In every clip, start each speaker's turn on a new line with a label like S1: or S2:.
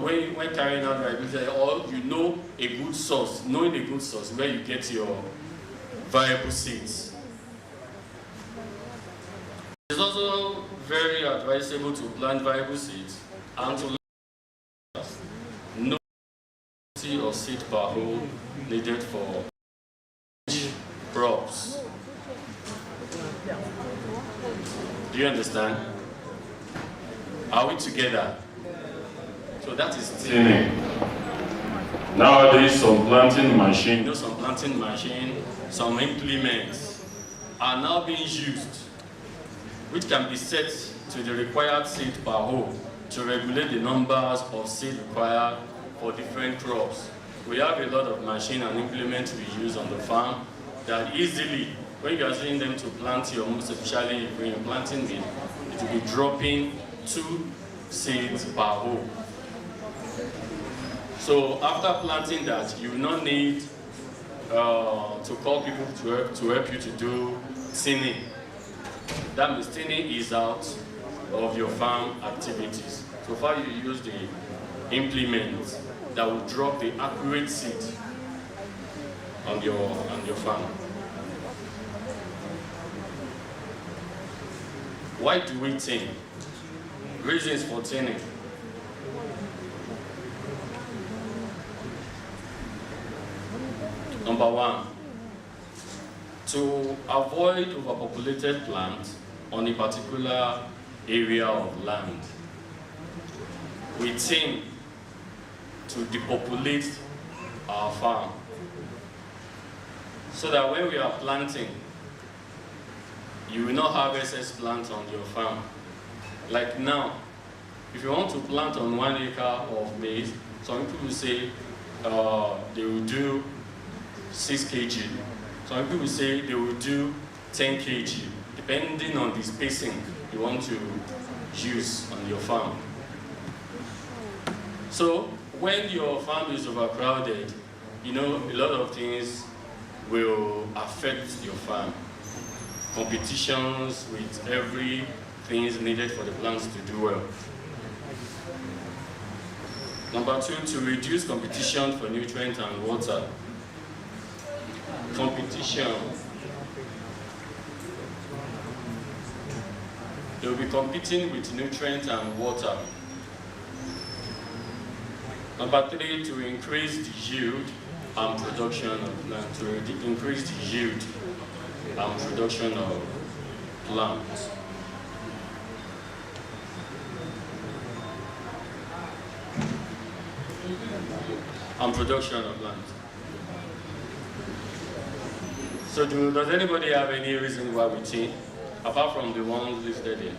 S1: when carrying out viability, or you know a good source, knowing a good source where you get your viable seeds. It's also very advisable to plant viable seeds and to no quantity of seed per hole needed for crops. Do you understand? Are we together? So that is thinning. Nowadays, some planting machine, you know, some planting machine, some implements are now being used, which can be set to the required seed per hole to regulate the numbers of seed required for different crops. We have a lot of machine and implements we use on the farm that easily, when you are seeing them to plant your, most especially when you're planting it will be dropping 2 seeds per hole. So after planting that, you will not need to call people to help you to do thinning. That means thinning is out of your farm activities. So far you use the implements that will drop the accurate seed on your farm. Why do we thin? Reasons for thinning. Number 1, to avoid overpopulated plants on a particular area of land. We thin to depopulate our farm so that when we are planting, you will not have excess plants on your farm. Like now, if you want to plant on 1 acre of maize, some people will say they will do 6 kg. Some people will say they will do 10 kg, depending on the spacing you want to use on your farm. So when your farm is overcrowded, you know, a lot of things will affect your farm. Competitions with everything needed for the plants to do well. Number 2, to reduce competition for nutrients and water. Competition. They will be competing with nutrients and water. Number 3, to increase the yield and production of plants. To increase the yield and production of plants. And production of plants. So does anybody have any reason why we thin, apart from the ones listed here?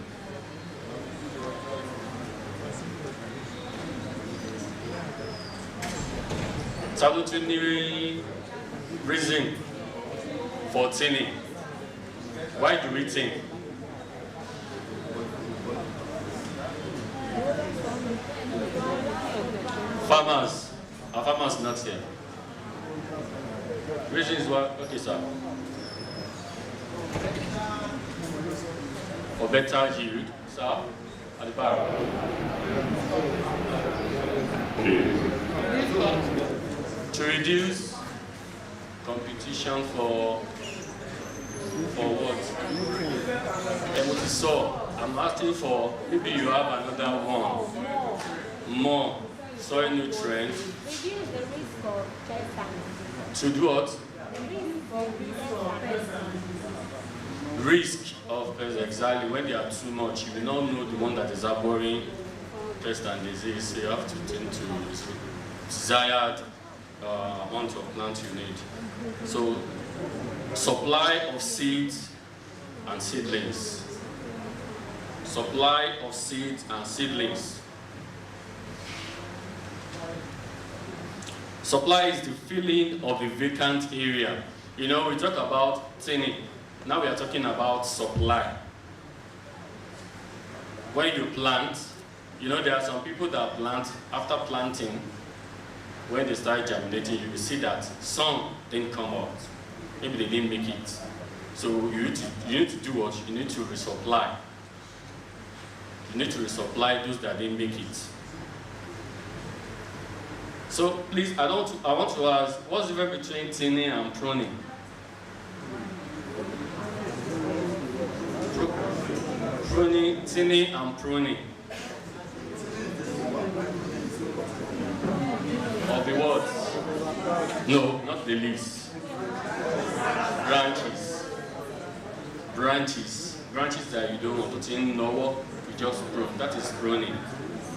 S1: Salutary reason for thinning. Why do we thin? Farmers. Are farmers not here? Reasons why? Okay, sir. For better yield, sir. At the back. To reduce competition for what? So I'm asking for, maybe you have another one. More soil nutrients.
S2: Reduce the risk of pest.
S1: To do what? Risk of pests, exactly. When they are too much, you will not know the one that is harboring pest and disease. So you have to tend to desired amount of plant you need. So, supply of seeds and seedlings. Supply of seeds and seedlings. Supply is the filling of a vacant area. You know, we talk about thinning. Now we are talking about supply. When you plant, you know, there are some people that plant, after planting, when they start germinating, you will see that some didn't come out. Maybe they didn't make it. So you need to do what? You need to resupply. You need to resupply those that didn't make it. So please, I want to ask, what's the difference between thinning and pruning? Thinning and pruning. Of the what? No, not the leaves. Branches that you don't want to thin, no, you just prune. That is pruning.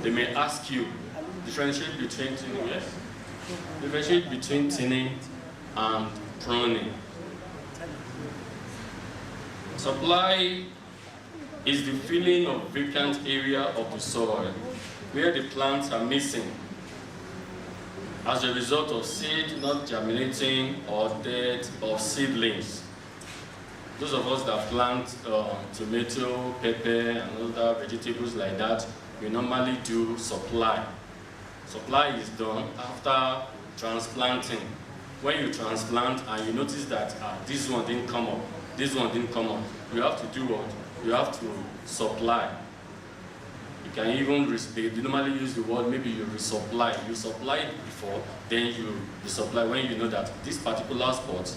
S1: They may ask you, differentiate between thinning, yes? Differentiate between thinning and pruning. Supply is the filling of vacant area of the soil where the plants are missing as a result of seed not germinating or death of seedlings. Those of us that plant tomato, pepper, and other vegetables like that, we normally do supply. Supply is done after transplanting. When you transplant and you notice that this one didn't come up, this one didn't come up, you have to do what? You have to supply. You can even, they normally use the word, maybe you resupply. You supplied before, then you resupply when you know that this particular spot,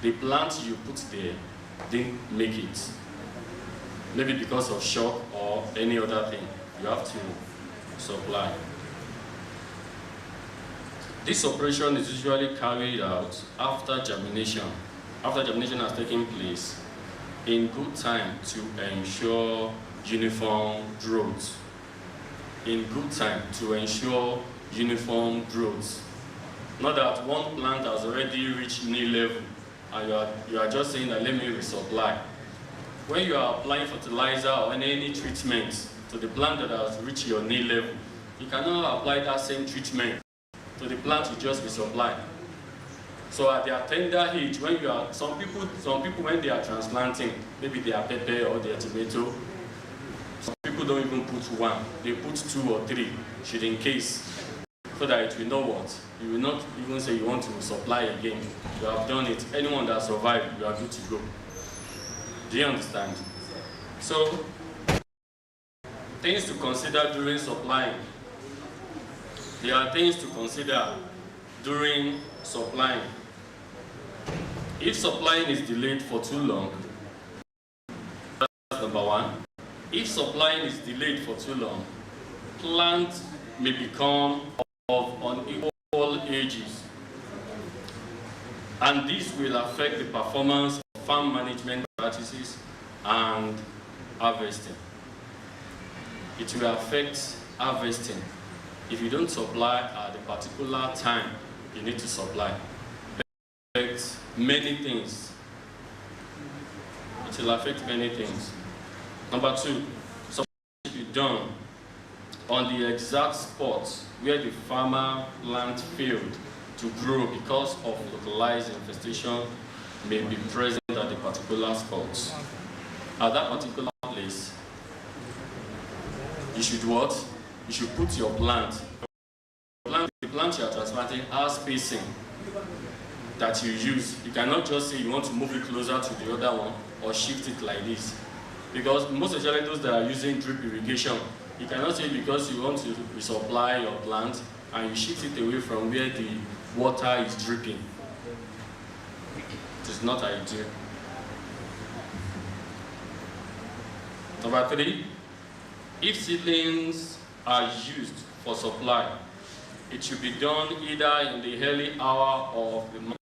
S1: the plant you put there didn't make it. Maybe because of shock or any other thing, you have to supply. This operation is usually carried out after germination. After germination has taken place, in good time to ensure uniform growth. In good time to ensure uniform growth. Not that one plant has already reached knee level and you are just saying that let me resupply. When you are applying fertilizer or any treatment to the plant that has reached your knee level, you cannot apply that same treatment to the plant you just resupply. So at their tender age, when you are, some people when they are transplanting, maybe they are pepper or they are tomato, some people don't even put one, they put 2 or 3, should in case, so that it will know what. You will not even say you want to supply again. You have done it. Anyone that survived, you are good to go. Do you understand? So, things to consider during supplying. There are things to consider during supplying. If supplying is delayed for too long, that's number one. If supplying is delayed for too long, plants may become of unequal ages. And this will affect the performance of farm management practices and harvesting. It will affect harvesting. If you don't supply at the particular time, you need to supply. It will affect many things. It will affect many things. Number 2, supply should be done on the exact spot where the farmer plant failed to grow because of localized infestation may be present at the particular spot. At that particular place, you should what? You should put your plant. The plant you are transplanting has spacing that you use. You cannot just say you want to move it closer to the other one or shift it like this. Because most especially those that are using drip irrigation, you cannot say because you want to resupply your plant and you shift it away from where the water is dripping. It is not ideal. Number 3, if seedlings are used for supply, it should be done either in the early hour of the morning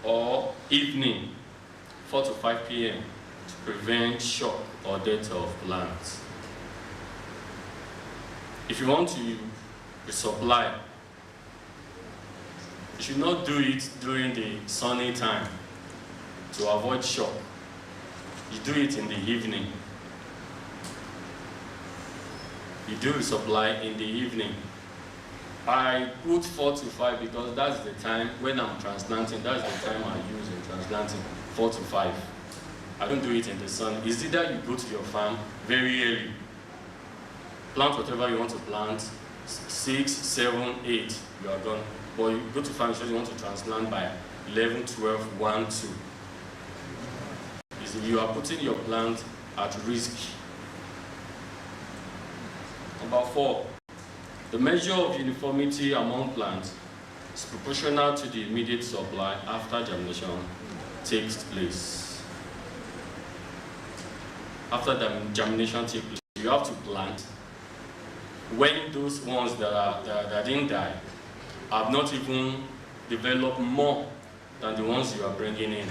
S1: or evening, 4 to 5 p.m. to prevent shock or death of plants. If you want to resupply, you should not do it during the sunny time to avoid shock. You do it in the evening. You do resupply in the evening. I put 4 to 5 because that's the time when I'm transplanting. That's the time I use in transplanting, 4 to 5. I don't do it in the sun. It's either you go to your farm very early, plant whatever you want to plant, 6, 7, 8, you are gone. Or you go to farm because you want to transplant by 11, 12, 1, 2. You are putting your plant at risk. Number 4, The measure of uniformity among plants is proportional to the immediate supply after germination takes place. After the germination takes place, you have to plant when those ones that didn't die have not even developed more than the ones you are bringing in,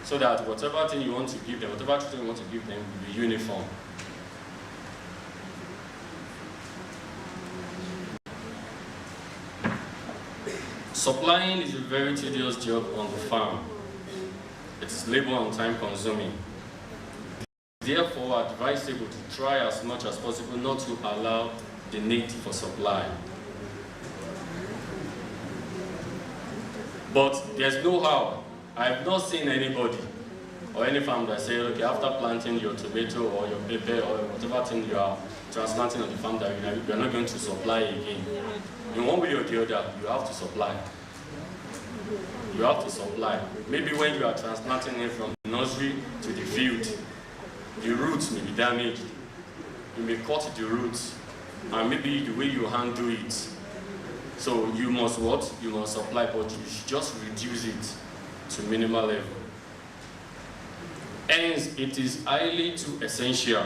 S1: so that whatever thing you want to give them, whatever thing you want to give them will be uniform. Supplying is a very tedious job on the farm. It is labor and time consuming. Therefore, advisable to try as much as possible not to allow the need for supply. But there's no how. I have not seen anybody or any farm that say, okay, after planting your tomato or your pepper or whatever thing you are transplanting on the farm, that you are not going to supply again. In one way or the other, you have to supply. You have to supply. Maybe when you are transplanting it from the nursery to the field, the roots may be damaged. You may cut the roots, and maybe the way you handle it. So you must what? You must supply, but you should just reduce it to minimal level. Hence, it is highly too essential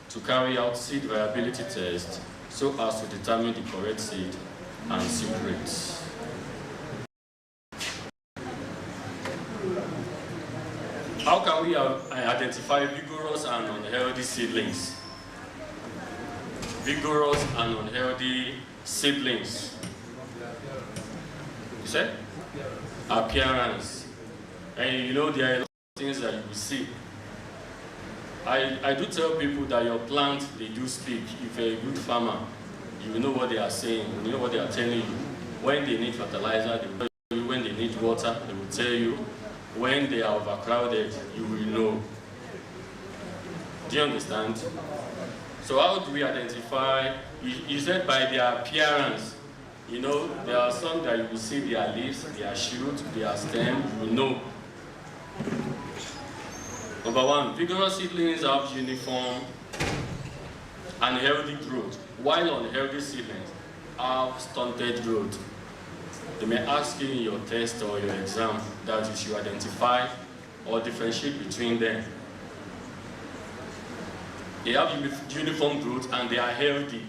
S1: to carry out seed viability tests so as to determine the correct seed and seed rates. How can we identify vigorous and unhealthy seedlings? Vigorous and unhealthy seedlings. You said? Appearance. And you know, there are a lot of things that you will see. I do tell people that your plants, they do speak. If you're a good farmer, you will know what they are saying, you know what they are telling you. When they need fertilizer, they will tell you. When they need water, they will tell you. When they are overcrowded, you will know. Do you understand? So how do we identify? You said by their appearance. You know, there are some that you will see their leaves, their shoot, their stem, you will know. Number one, vigorous seedlings have uniform and healthy growth, while unhealthy seedlings have stunted growth. They may ask you in your test or your exam that you should identify or differentiate between them. They have uniform growth and they are healthy.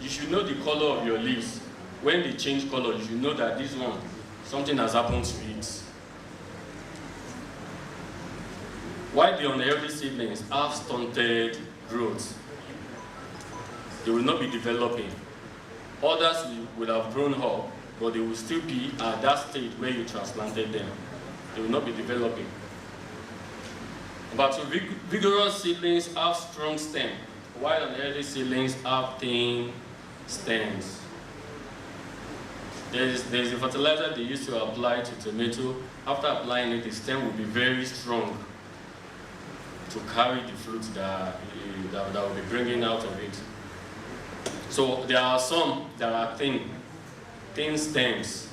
S1: You should know the color of your leaves. When they change color, you should know that this one, something has happened to it. While the unhealthy seedlings have stunted growth, they will not be developing. Others will have grown up, but they will still be at that stage where you transplanted them. They will not be developing. But vigorous seedlings have strong stem, while unhealthy seedlings have thin stems. There's a fertilizer they used to apply to tomato. After applying it, the stem will be very strong to carry the fruit that will be bringing out of it. So there are some that are thin stems.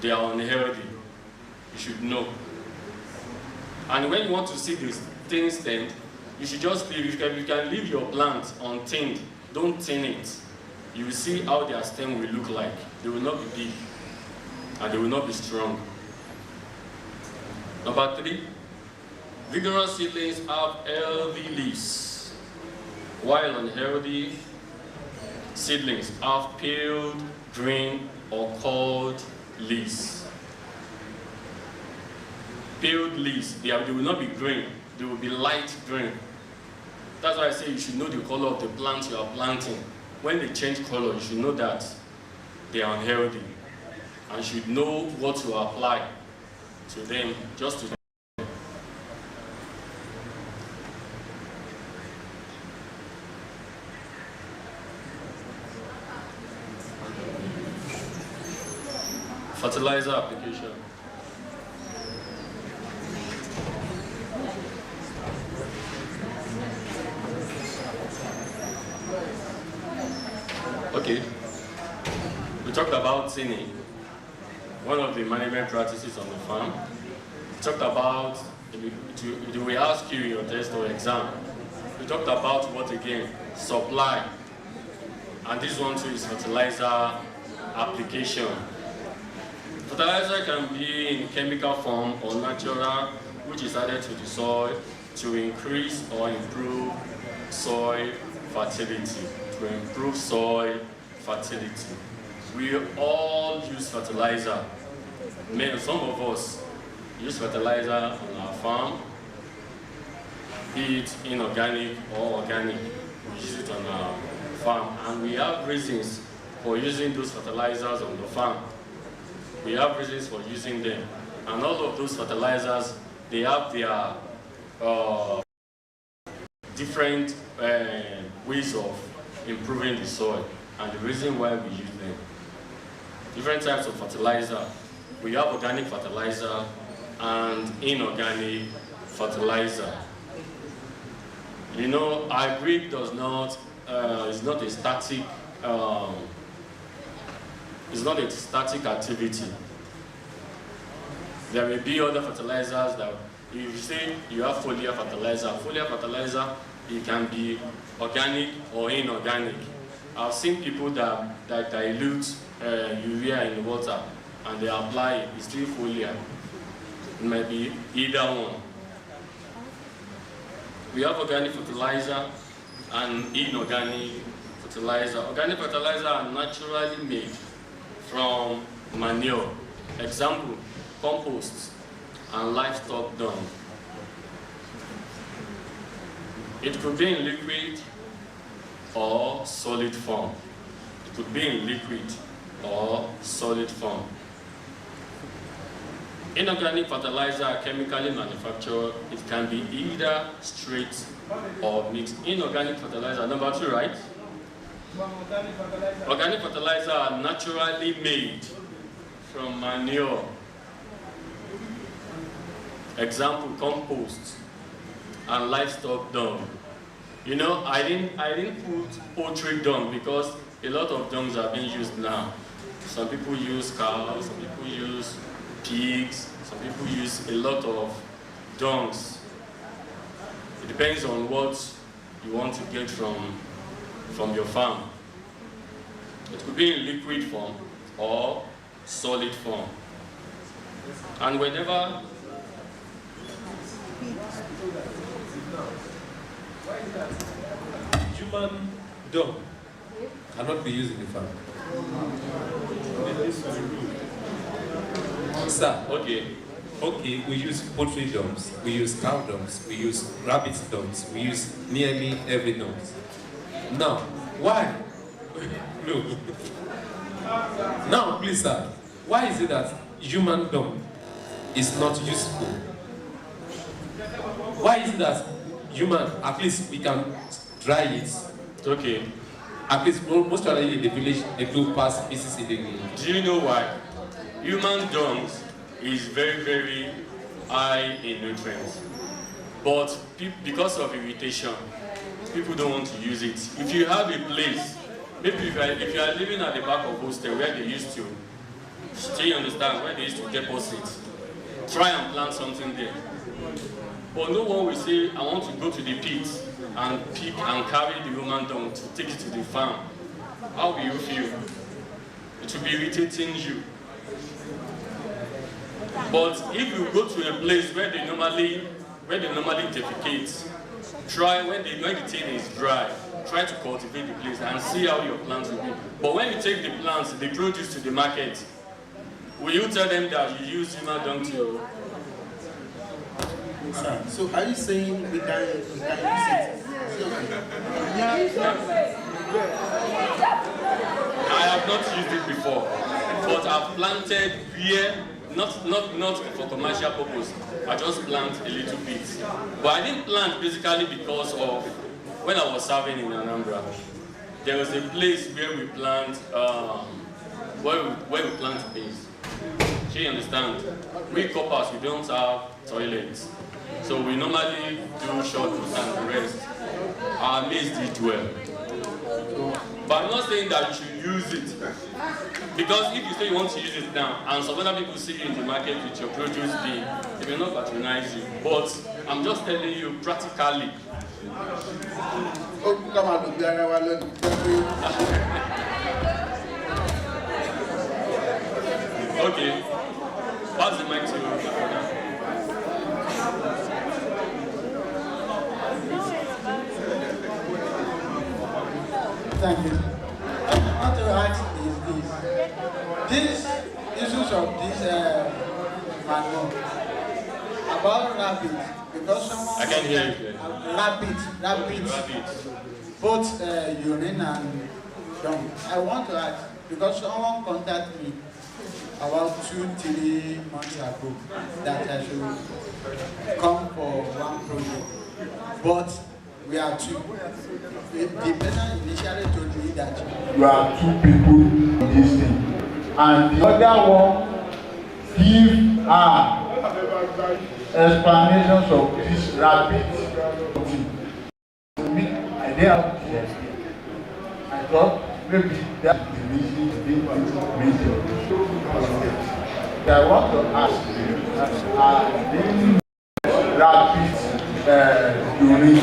S1: They are unhealthy. You should know. And when you want to see this thin stem, you should just leave. You can leave your plant untinned. Don't tin it. You will see how their stem will look like. They will not be big, and they will not be strong. Number three, vigorous seedlings have healthy leaves, while unhealthy seedlings have pale green or curled leaves. Pale leaves, they will not be green, they will be light green. That's why I say you should know the color of the plant you are planting. When they change color, you should know that they are unhealthy, and you should know what to apply to them just to fertilizer application. Okay, we talked about thinning, one of the management practices on the farm. We talked about, do we ask you in your test or exam? We talked about what again? Supply And this one too is fertilizer application. Fertilizer can be in chemical form or natural, which is added to the soil to increase or improve soil fertility. To improve soil fertility. We all use fertilizer. Some of us use fertilizer on our farm, be it inorganic or organic. We use it on our farm, and we have reasons for using those fertilizers on the farm. We have reasons for using them, and all of those fertilizers, they have their different ways of improving the soil, and the reason why we use them. Different types of fertilizer. We have organic fertilizer and inorganic fertilizer. You know, agric is not a static. It's not a static activity. There may be other fertilizers that, if you say you have foliar fertilizer, it can be organic or inorganic. I've seen people that dilute urea in water and they apply it. It's still foliar. It might be either one. We have organic fertilizer and inorganic fertilizer. Organic fertilizer are naturally made from manure. Example, compost and livestock dung. It could be in liquid or solid form. It could be in liquid or solid form. Inorganic fertilizer are chemically manufactured. It can be either straight or mixed. Inorganic fertilizer, number 2, right? Organic fertilizer are naturally made from manure. Example, compost and livestock dung. You know, I didn't put poultry dung because a lot of dungs are being used now. Some people use cows, some people use pigs, some people use a lot of dungs. It depends on what you want to get from your farm. It could be in liquid form or solid form. And whenever
S3: human dung cannot be used in the farm. Sir, okay, we use poultry dungs, we use cow dungs, we use rabbit dungs, we use nearly every dungs. Now, why? No. Now, please, sir, why is it that human dung is not useful? Why is it that human, at least we can dry it?
S1: Okay.
S3: At least most probably in the village, they do pass pieces in the village.
S1: Do you know why? Human dung is very, very high in nutrients. But because of irritation, people don't want to use it. If you have a place, maybe if you are living at the back of hostel where they used to, still understand, where they used to deposit, try and plant something there. But no one will say, I want to go to the pit and pick and carry the human dung to take it to the farm. How will you feel? It will be irritating you. But if you go to a place where they normally defecate, try when the thing is dry, try to cultivate the place and see how your plants will be. But when you take the plants, the produce to the market, will you tell them that you use human dung to?
S4: Sir, so are you saying we can use it?
S1: I have not used it before, but I've planted here, not for commercial purpose. I just plant a little bit. But I didn't plant basically because of when I was serving in Anambra. There was a place where we plant where we plant maize. Do you understand? We coppers, we don't have toilets. So we normally do short put and the rest. Our maize did well. But I'm not saying that you should use it. Because if you say you want to use it now, and some other people see you in the market with your produce bin, they may not patronize you. But I'm just telling you practically, Okay. Pass the mic to you.
S5: Thank you. I want to ask is this. These issues of this manual about rabbit, because someone
S1: I can hear you.
S5: Rabbit, both urine and dung. I want to ask, because someone contacted me about 2-3 months ago that I should come for one project, but we are two. The person initially told me that
S6: you are 2 people in this thing, and the other one give explanations of this rabbit thing. To me, I didn't have to explain. I thought maybe that's the reason they didn't make it. I want to ask you, the rabbit urine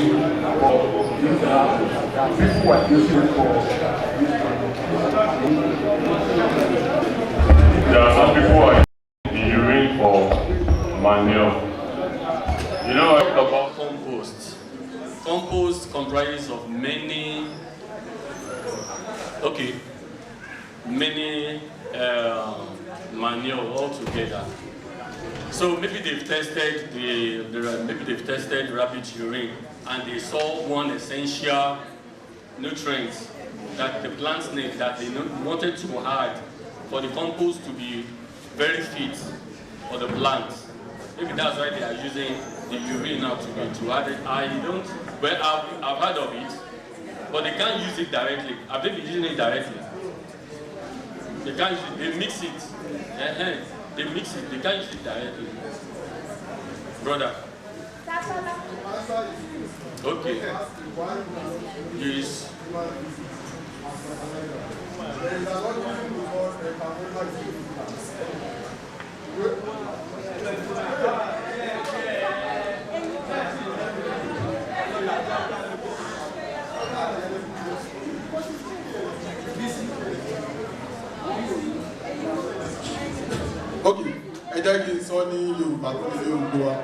S6: for this people are using it for this
S7: There are some people who are using the urine for manure. You know, I talk about
S1: compost. Compost comprises of many manure all together. So maybe they've tested maybe they've tested rabbit urine and they saw one essential nutrient that the plants need that they wanted to add for the compost to be very fit for the plants. Maybe that's why they are using the urine now to add it. I've heard of it, but they can't use it directly. Have they been using it directly? They can't use it, they mix it. They mix it, they can't use it directly. Brother. Okay. Yes.
S8: Okay, ẹ jẹ́ kí n sọ ní Yorùbá tó lè gbogbo wa.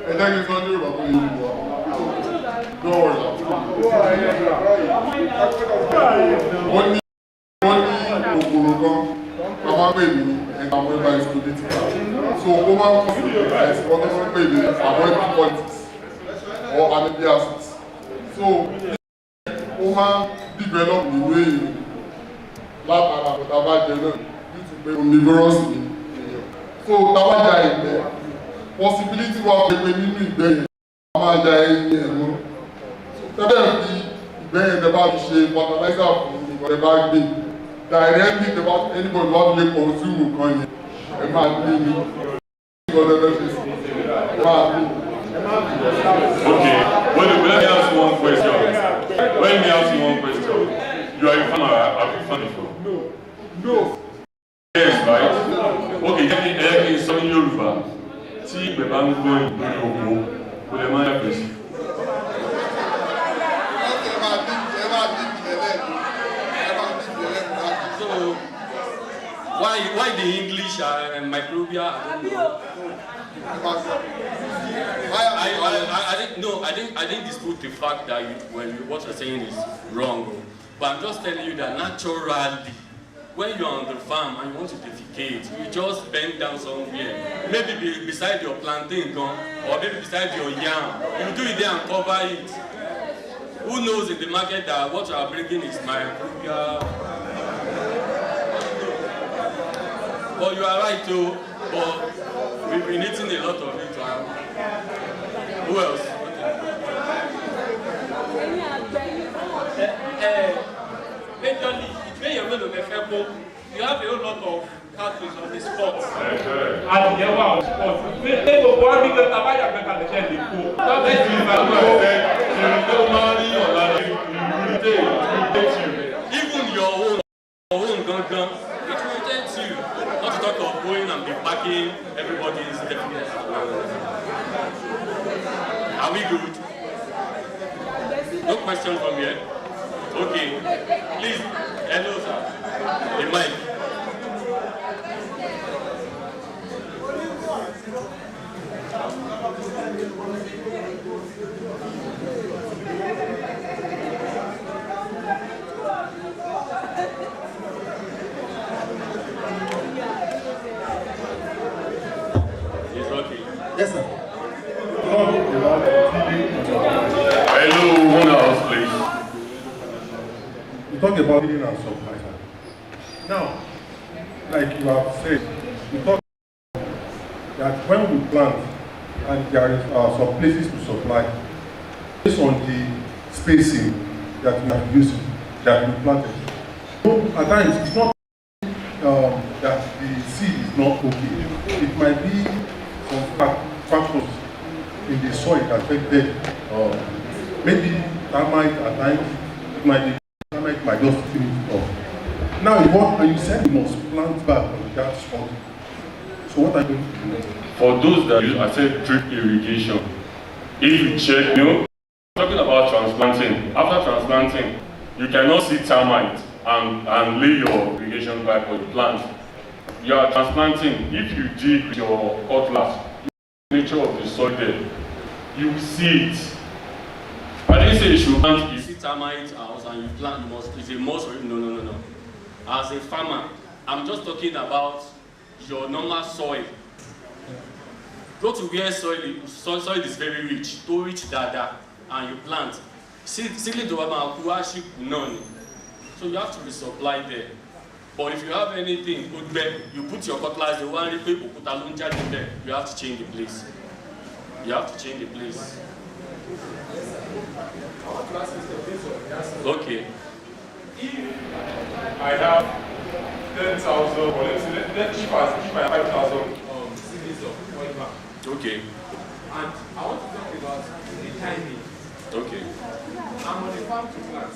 S8: Ẹ jẹ́ kí n sọ ní Yorùbá tó lè gbogbo wa. Wọ́n ní kòkòrò kan, a máa ń pè ní environmental instability. So ó máa ń kọ́ ẹ̀sìn kan tó máa ń pè ní avoiding politics or anabiasis. So ó máa ń develop nínú èèyàn látara tàbájẹ náà nítorí pé omnivorous ni èèyàn. So tàbájá ìgbẹ́ possibility wà pé nínú ìgbẹ́ yẹn a máa ja ẹyin ẹ̀ mọ́. Tẹ́lẹ̀ fi ìgbẹ́ yẹn tẹ́ bá fi ṣe fertilizer fún ìgbẹ́ tẹ́ bá gbé directly tẹ́ bá anybody wá fi lè consume kan yẹn ẹ máa gbé ní ìgbọ́dọ̀ lọ́sẹ̀ sí máa gbé.
S7: Okay, well, let me ask you one question. Let me ask you one question. You are a farmer, have you farmed before?
S8: No.
S7: Yes, right? Okay, jẹ́ kí n sọ ní Yorùbá tí ìgbẹ́ bá ń gbọ́ ìgbẹ́ oko, kò lè máa yàgbẹ́ sí.
S1: So, why the English and microbial? I didn't dispute the fact that what you're saying is wrong, but I'm just telling you that naturally, when you're on the farm and you want to defecate, you just bend down somewhere, maybe beside your plantain gum, or maybe beside your yam. You do it there and cover it. Who knows in the market that what you are bringing is microbial? But you are right too, but we've been eating a lot of it. Who else?
S9: Majorly, it may well you have a whole lot of cattle on the spot. And the on spot. They go one big tabaya better than they go. That
S1: even your own gangan, it will irritate you. Not to talk of going and be packing everybody's definition. Are we good? No question from here? Okay. Please, hello sir. The mic.
S5: Yes, sir.
S7: Hello, one house, please.
S8: We talk about feeding and supply. Now, like you have said, we talk that when we plant and there is some places to supply, based on the spacing that we have used, that we planted. So at times, it's not that the seed is not okay. It might be some factors in the soil that affected, maybe termite at times, it might be termite might just finish it off. Now, you said you must plant back on that spot. So what are you going to do?
S7: For those that use, I said drip irrigation. If you check, talking about transplanting. After transplanting, you cannot see termite and lay your irrigation pipe or the plant. You are transplanting. If you dig with your cutlass, the nature of the soil there, you will see it. I didn't say you should plant.
S1: You see termite house and you plant, you must, it's a must. No. As a farmer, I'm just talking about your normal soil. Go to where soil is very rich, too rich dada, and you plant. So you have to be supplied there. But if you have anything good there, you put your cutlass, the one you put a lunch in there, you have to change the place. You have to change the place. Okay.
S9: If I have 10,000, or let's say, if I have 5,000 series of oil bank.
S1: Okay.
S9: And I want to talk about the timing.
S1: Okay.
S9: I'm on a farm to plant.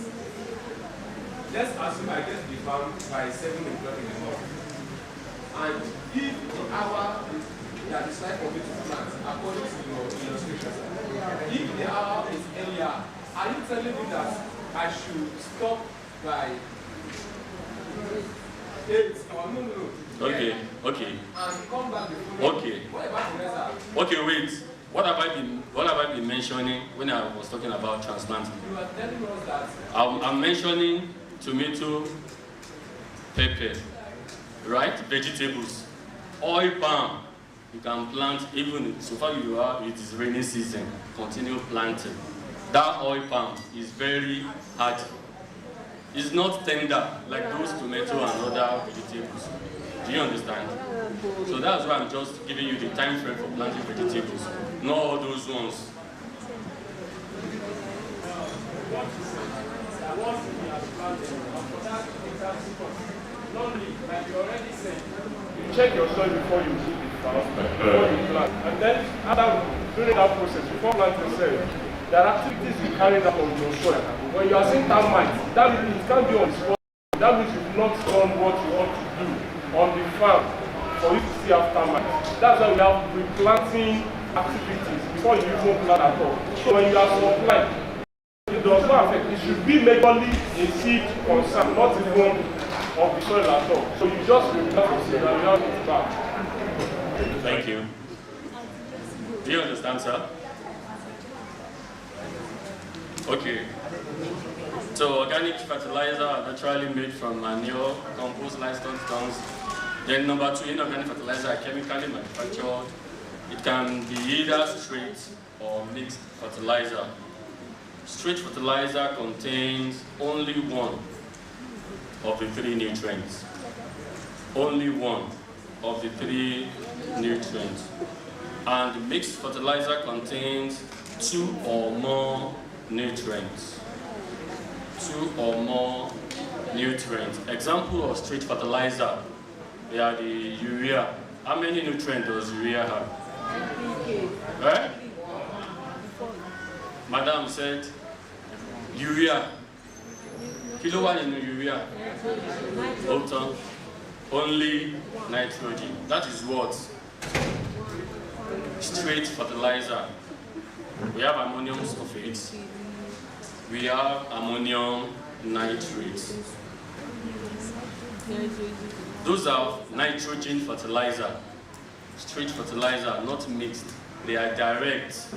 S9: Let's assume I get the farm by 7 o'clock in the morning. And if the hour that is right for me to plant, according to your illustration, if the hour is earlier, are you telling me that I should stop by 8 or no?
S1: Okay.
S9: And come back before.
S1: Okay.
S9: What about the rest?
S1: Okay, wait. What have I been mentioning when I was talking about transplanting?
S9: You are telling us that
S1: I'm mentioning tomato, pepper, right? Vegetables, oil palm. You can plant even so far it is rainy season. Continue planting. That oil palm is very hard. It's not tender like those tomato and other vegetables. Do you understand? So that's why I'm just giving you the time frame for planting vegetables, not all those ones.
S9: Like you already said, you check your soil before you put it down, before you plant. And then during that process, before planting yourself, there are activities you carry out on your soil. When you are seeing termites, that means it can't be on the spot. That means you've not done what you want to do on the farm for you to see after termites. That's why we have replanting activities before you even plant at all. So when you are supplying, it does not affect. It should be majorly a seed concern, not even of the soil at all. So you just replant the seed and you have it back.
S1: Thank you. Do you understand, sir? Okay. So organic fertilizer are naturally made from manure, compost, livestock dung. Then number 2, inorganic fertilizer are chemically manufactured. It can be either straight or mixed fertilizer. Straight fertilizer contains only one of the 3 nutrients. Only one of the 3 nutrients. And mixed fertilizer contains 2 or more nutrients. 2 or more nutrients. Example of straight fertilizer, they are the urea. How many nutrients does urea have? Right? Madam said urea. Kilowatt in urea. Hold on. only nitrogen. That is what? Straight fertilizer. We have ammonium sulfate. We have ammonium nitrate. Those are nitrogen fertilizer. Straight fertilizer, not mixed. They are direct.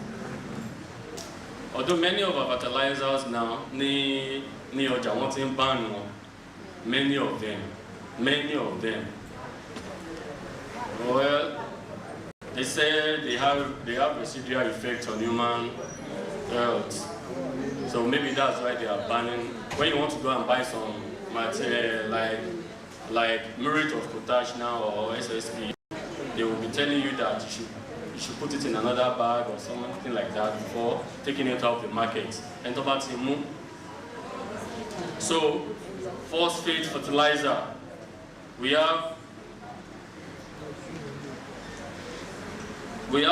S1: Although many of our fertilizers now, many of them. Well, they say they have residual effect on human health. So maybe that's why they are banning. When you want to go and buy some material like muriate of potash now or SSP, they will be telling you that you should put it in another bag or something like that before taking it out of the market. And so, phosphate fertilizer, we have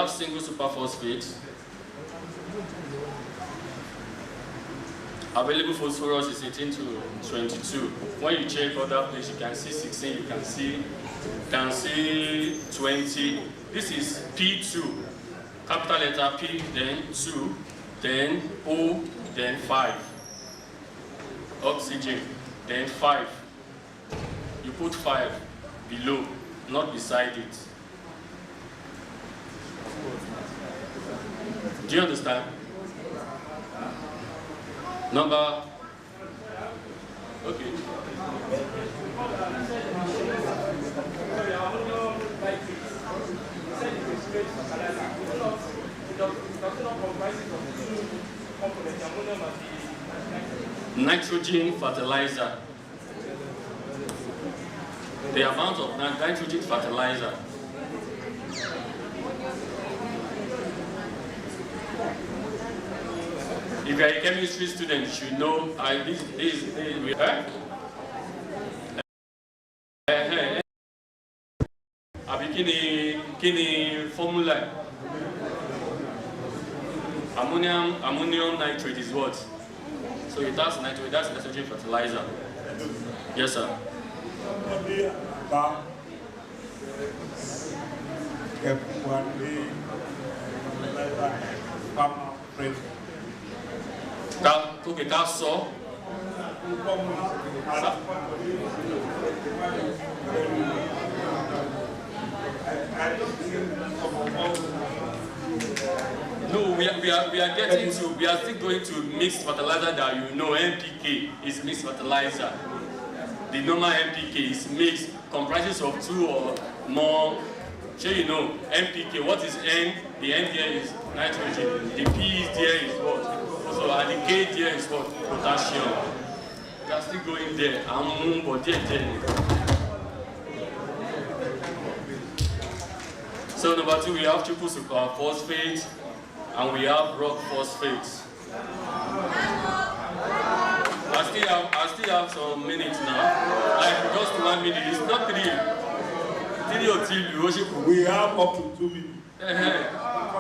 S1: single superphosphate. Available phosphorus is 18 to 22. When you check other places, you can see 16, you can see 20. This is P2, capital letter P, then 2, then O, then 5. Oxygen, then 5. You put 5 below, not beside it. Do you understand? Number, okay. Nitrogen fertilizer. The amount of nitrogen fertilizer. If you're a chemistry student, you should know Kini formula. Ammonium nitrate is what? So it has nitrate, that's nitrogen fertilizer. Yes, sir. No, we are still going to mixed fertilizer that you know. NPK is mixed fertilizer. The normal NPK is mixed, comprises of 2 or more. So you know, NPK, what is N? The N there is nitrogen. The P is there is what? So and the K there is what? Potassium. We are still going there. So number 2, we have triple superphosphate and we have rock phosphate. I still have some minutes now. Like just 1 minute. It's not 3. 3 or 2.
S6: We have up to 2 minutes.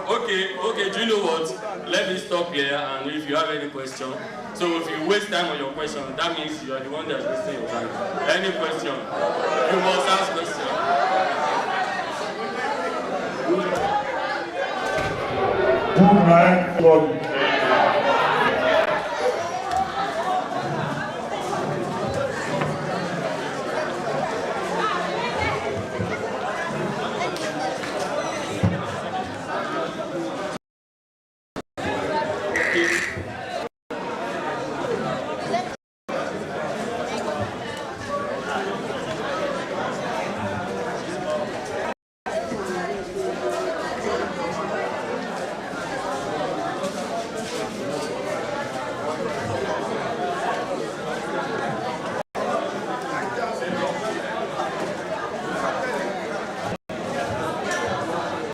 S1: Okay, do you know what? Let me stop here, and if you have any question. So if you waste time on your question, that means you are the one that's wasting your time. Any question? You must ask question.
S6: Good night, God.